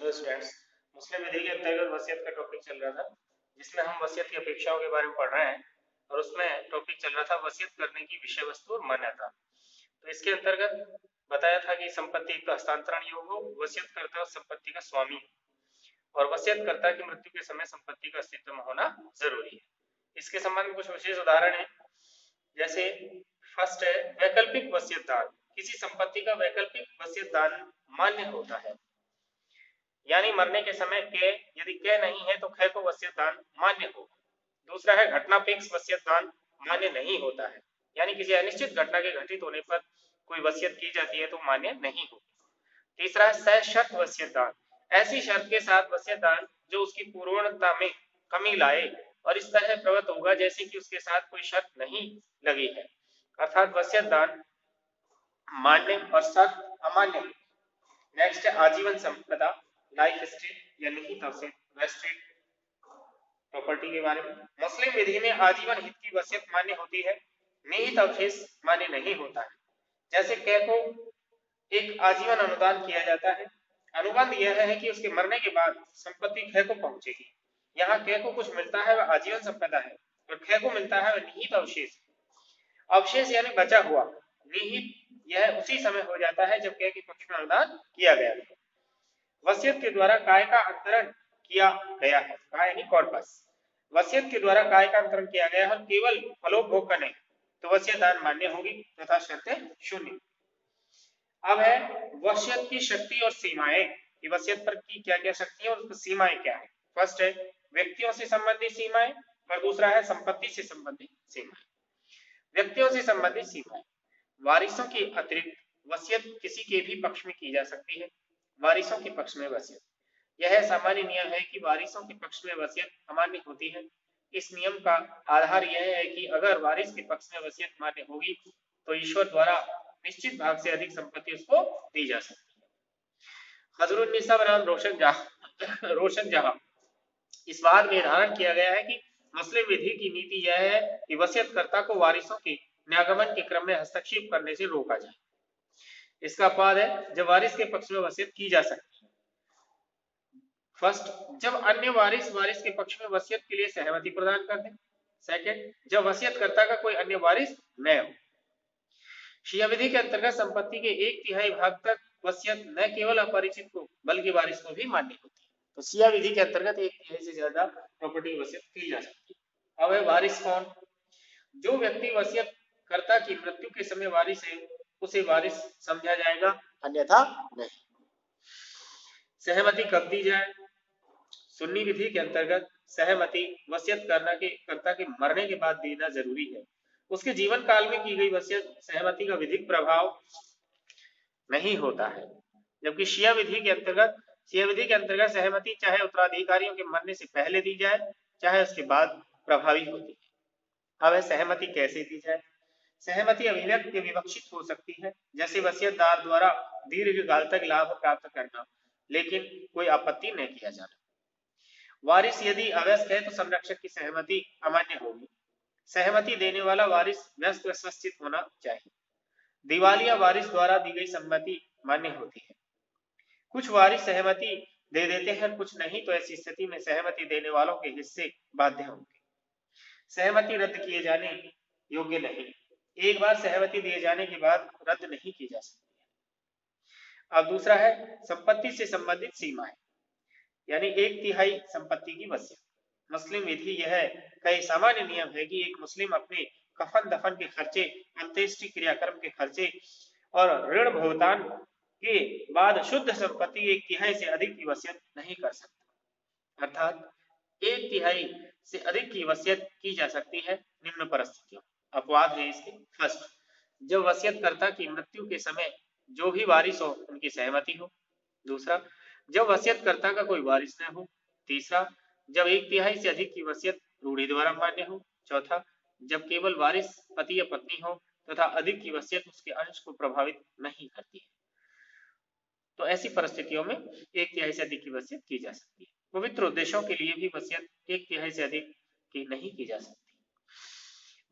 Hello students, मुस्लिम विधि के अंतर्गत वसीयत का टॉपिक चल रहा था जिसमें हम वसीयत की अपेक्षाओं के बारे में पढ़ रहे हैं और उसमें टॉपिक चल रहा था वसीयत करने की विषय वस्तु और मान्यता। तो इसके अंतर्गत बताया था कि संपत्ति का हस्तांतरण योग हो, वसीयतकर्ता और संपत्ति का स्वामी और वसीयतकर्ता की मृत्यु के समय संपत्ति का अस्तित्व में होना जरूरी है। इसके संबंध में कुछ विशेष उदाहरण है, जैसे फर्स्ट है वैकल्पिक वसीयतदान। किसी संपत्ति का वैकल्पिक वसीयतदान मान्य होता है, यानी मरने के समय के यदि के नहीं है तो ख को वसीयतदान मान्य हो। दूसरा है घटनापेक्ष वसीयतदान मान्य नहीं होता है, यानी किसी अनिश्चित घटना के घटित होने पर कोई वसीयत की जाती है तो मान्य नहीं होगी। तीसरा है सशर्त वसीयतदान। ऐसी शर्त के साथ वसीयतदान जो उसकी पूर्णता में कमी लाए और इस तरह प्रवृत्त होगा जैसे कि उसके साथ कोई शर्त नहीं लगी है, अर्थात वसीयतदान मान्य और शर्त अमान्य। नेक्स्ट है आजीवन संपदा, लाइफ स्टेट या निहित अवशेष वेस्टेड प्रॉपर्टी के बारे में। मुस्लिम विधि में आजीवन हित की वसीयत मान्य होती है, निहित अवशेष मान्य नहीं होता है। जैसे कै को एक आजीवन अनुदान किया जाता है। अनुबंध यह है कि उसके मरने के बाद संपत्ति ख को पहुंचेगी। यहाँ कै को कुछ मिलता है वह आजीवन संपदा है और ख को मिलता है वह निहित अवशेष। अवशेष यानी बचा हुआ, निहित यह उसी समय हो जाता है जब कै के पक्ष में अनुदान किया गया है। वसीयत के द्वारा काय का अंतरण किया गया है, काय यानी कॉर्पस। वसीयत के द्वारा काय का अंतरण किया गया है, केवल फलोपभोग का नहीं, तो वसीयतदान मान्य होगी तथा शर्तें शून्य। अब है वसीयत की शक्ति और सीमाएं कि वसीयत पर की क्या क्या शक्ति है और उसकी सीमाएं क्या है। फर्स्ट है व्यक्तियों से संबंधित सीमाएं और दूसरा है संपत्ति से संबंधित सीमाएं। व्यक्तियों से संबंधित सीमाएं, वारिसों के अतिरिक्त वसीयत किसी के भी पक्ष में की जा सकती है। वारिसों के पक्ष में वसीयत, यह सामान्य नियम है कि वारिसों के पक्ष में वसीयत अमान्य होती है। इस नियम का आधार यह है कि अगर वारिस के पक्ष में वसीयत मान्य होगी तो ईश्वर द्वारा निश्चित भाग से अधिक संपत्ति उसको दी जा सकती है। हजरुन्निसा बनाम रोशन जहां इस बात में निर्धारण किया गया है कि मुस्लिम विधि की नीति यह है कि वसीयतकर्ता को वारिसों के न्यागमन के क्रम में हस्तक्षेप करने से रोका जाए। इसका अपवाद है जब वारिस के पक्ष में वसीयत की जा सकती है। फर्स्ट, जब अन्य वारिस के पक्ष में वसीयत के लिए सहमति प्रदान कर दें। सेकंड, जब वसीयतकर्ता का कोई अन्य वारिस न हो। शिया विधि के अंतर्गत संपत्ति के 1/3 भाग तक वसीयत न केवल अपरिचित को बल्कि वारिस को भी मान्य होती है। तो शिया विधि के अंतर्गत 1/3 से ज्यादा प्रॉपर्टी वसीयत की जा सकती है। अब है वारिस कौन? जो व्यक्ति वसीयतकर्ता की मृत्यु के समय वारिस है उसे वारिस समझा जाएगा, अन्यथा नहीं। सहमति कब दी जाए? सुन्नी विधि के अंतर्गत सहमति वसीयतकर्ता के मरने के बाद देना जरूरी है। उसके जीवन काल में की गई वसीयत सहमति का विधिक प्रभाव नहीं होता है। जबकि शिया विधि के अंतर्गत सहमति चाहे उत्तराधिकारियों के मरने से पहले दी जाए चाहे उसके बाद प्रभावी होती है। अब सहमति कैसे दी जाए? सहमति अभिव्यक्त के विवक्षित हो सकती है, जैसे वसीयतदार द्वारा दीर्घकाल तक लाभ प्राप्त करना लेकिन कोई आपत्ति न किया जाना। वारिस यदि अव्यस्त है तो संरक्षक की सहमति अमान्य होगी। सहमति देने वाला वारिस व्यस्त व्यवस्थित होना चाहिए। दिवालिया वारिस द्वारा दी गई सम्मति मान्य होती है। कुछ वारिस सहमति दे देते हैं, कुछ नहीं, तो ऐसी स्थिति में सहमति देने वालों के हिस्से बाध्य होंगे। सहमति रद्द किए जाने योग्य नहीं। एक बार सहमति दिए जाने के बाद रद्द नहीं की जा सकती है। अब दूसरा है संपत्ति से संबंधित सीमाएं, यानी 1/3 संपत्ति की वसीयत। मुस्लिम विधि यह कई सामान्य नियम है कि एक मुस्लिम अपने कफन दफन के खर्चे, अंत्येष्टि क्रियाक्रम के खर्चे और ऋण भुगतान के बाद शुद्ध संपत्ति 1/3 से अधिक की वसीयत नहीं कर सकता। अर्थात 1/3 से अधिक की वसीयत की जा सकती है निम्न परिस्थितियों। अपवाद है इसके। फर्स्ट, जब वसीयतकर्ता की मृत्यु के समय जो भी वारिस हो उनकी सहमति हो। दूसरा, जब वसीयतकर्ता का कोई वारिस न हो। तीसरा, जब 1/3 से अधिक की वसीयत रूढ़ी द्वारा मान्य हो। चौथा, जब केवल वारिस पति या पत्नी हो तथा अधिक की वसीयत उसके अंश को प्रभावित नहीं करती है। तो ऐसी परिस्थितियों में 1/3 से अधिक की वसीयत की जा सकती है। पवित्र उद्देश्यों के लिए भी वसीयत 1/3 से अधिक की नहीं की जा सकती।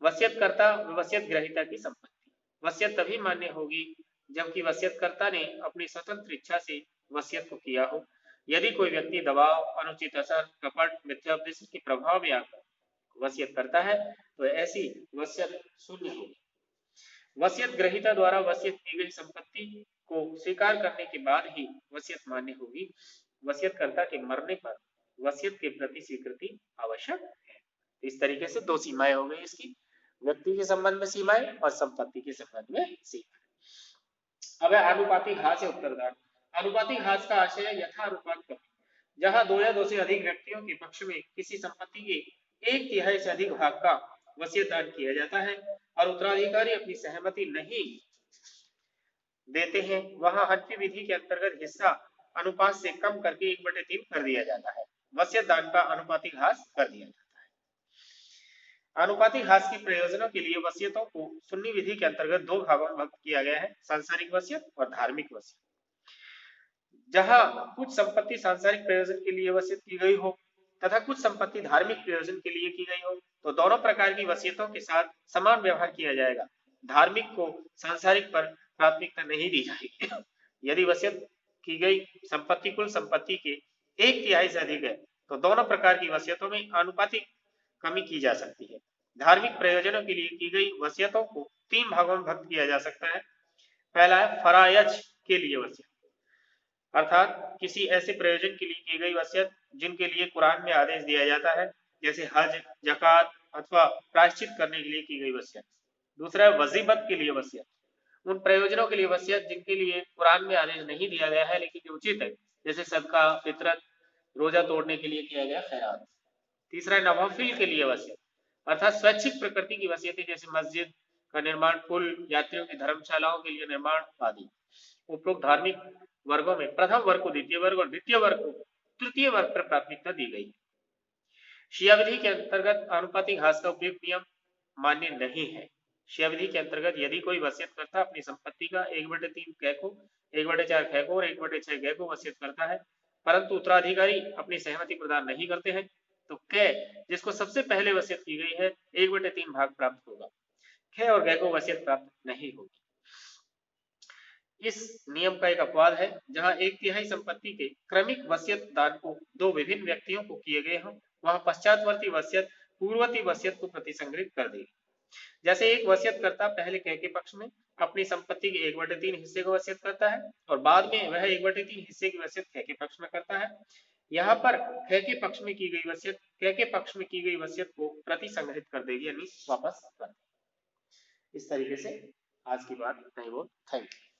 वसीयतकर्ता व वसीयत ग्रहीता की संपत्ति, वसीयत तभी मान्य होगी जबकि वसीयतकर्ता ने अपनी स्वतंत्र इच्छा से वसीयत को किया हो। यदि कोई व्यक्ति दबाव, अनुचित असर, कपट, मिथ्यापदेश के प्रभाव में आकर वसीयत करता है तो ऐसी वसीयत शून्य होगी। वसीयत ग्रहीता द्वारा वसीयत की गई संपत्ति को स्वीकार करने के बाद ही वसीयत मान्य होगी। वसीयतकर्ता के मरने पर वसीयत के प्रति स्वीकृति आवश्यक है। इस तरीके से दो सीमाएं हो गई इसकी, व्यक्ति के संबंध में सीमाएं और संपत्ति के संबंध में सीमाएं। अब अनुपातिक हास या उत्तरदान। अनुपातिक हास का आशय है यथानुपात कमी, जहां दो या दो से अधिक व्यक्तियों के पक्ष में किसी संपत्ति के 1/3 से अधिक भाग का वसीयत दान किया जाता है और उत्तराधिकारी अपनी सहमति नहीं देते हैं, वहां हटकी विधि के अंतर्गत हिस्सा अनुपात से कम करके 1/3 कर दिया जाता है। वसीयत दान का अनुपातिक हास कर दिया जाता है। अनुपातिक हास के प्रयोजनों के लिए वसीयतों को सुन्नी विधि के अंतर्गत दो भागों में विभक्त किया गया है, सांसारिक वसीयत और धार्मिक वसीयत। जहां कुछ संपत्ति सांसारिक प्रयोजन के लिए वसीयत की गई हो तथा कुछ संपत्ति धार्मिक प्रयोजन के लिए की गई हो तो दोनों प्रकार की वसीयतों के साथ समान व्यवहार किया जाएगा। धार्मिक को सांसारिक पर प्राथमिकता नहीं दी जाएगी। यदि वसीयत की गई संपत्ति कुल संपत्ति के 1/3 से अधिक है तो दोनों प्रकार की वसीयतों में अनुपातिक कमी की जा सकती है। धार्मिक प्रयोजनों के लिए की गई वसीयतों को 3 भागों में विभक्त किया जा सकता है। पहला है फरायज के लिए वसीयत, अर्थात किसी ऐसे प्रयोजन के लिए की गई वसीयत जिनके लिए कुरान में आदेश दिया जाता है, जैसे हज, जकात अथवा प्रायश्चित करने के लिए की गई वसीयत। दूसरा है वजीबत के लिए वसीयत, उन प्रयोजनों के लिए वसीयत जिनके लिए कुरान में आदेश नहीं दिया गया है लेकिन जो उचित है, जैसे सदका, फितरत, रोजा तोड़ने के लिए किया गया खैरात। तीसरा है नवाफिल के लिए वसीयत, अर्थात स्वैच्छिक प्रकृति की वसीयतें, जैसे मस्जिद का निर्माण, पुल, यात्रियों की धर्मशालाओं के लिए निर्माण आदि। उपरोक्त धार्मिक वर्गों में प्रथम वर्ग को द्वितीय वर्ग और द्वितीय वर्ग को तृतीय वर्ग पर प्राथमिकता दी गई। शिया विधि के अंतर्गत अनुपातिक हास का उपयुक्त नियम मान्य नहीं है। शिया विधि के अंतर्गत यदि कोई वसीयतकर्ता अपनी संपत्ति का 1/3 कै को, 1/4 कै को और 1/6 कै को वसीयत करता है, परंतु उत्तराधिकारी अपनी सहमति प्रदान नहीं करते हैं, तो कै जिसको सबसे पहले वसीयत की गई है 1/3 भाग प्राप्त होगा। कै और गै को वसीयत प्राप्त नहीं होगी। इस नियम का एक अपवाद है, जहां 1/3 संपत्ति के क्रमिक वसीयत दान को दो विभिन्न व्यक्तियों को किए गए हों, वहां पश्चातवर्ती वसीयत पूर्ववर्ती वसीयत को प्रतिसंग्रहित कर देगी। जैसे एक वसीयतकर्ता पहले कै के पक्ष में अपनी संपत्ति के 1/3 हिस्से को वसीयत करता है और बाद में वह 1/3 हिस्से की वसीयत कै के पक्ष में करता है। यहाँ पर कै के पक्ष में की गई वसीयत कै के पक्ष में की गई वसीयत को प्रतिसंग्रहित कर देगी, यानी वापस कर देगी। इस तरीके से आज की बात नहीं वो। Thank you.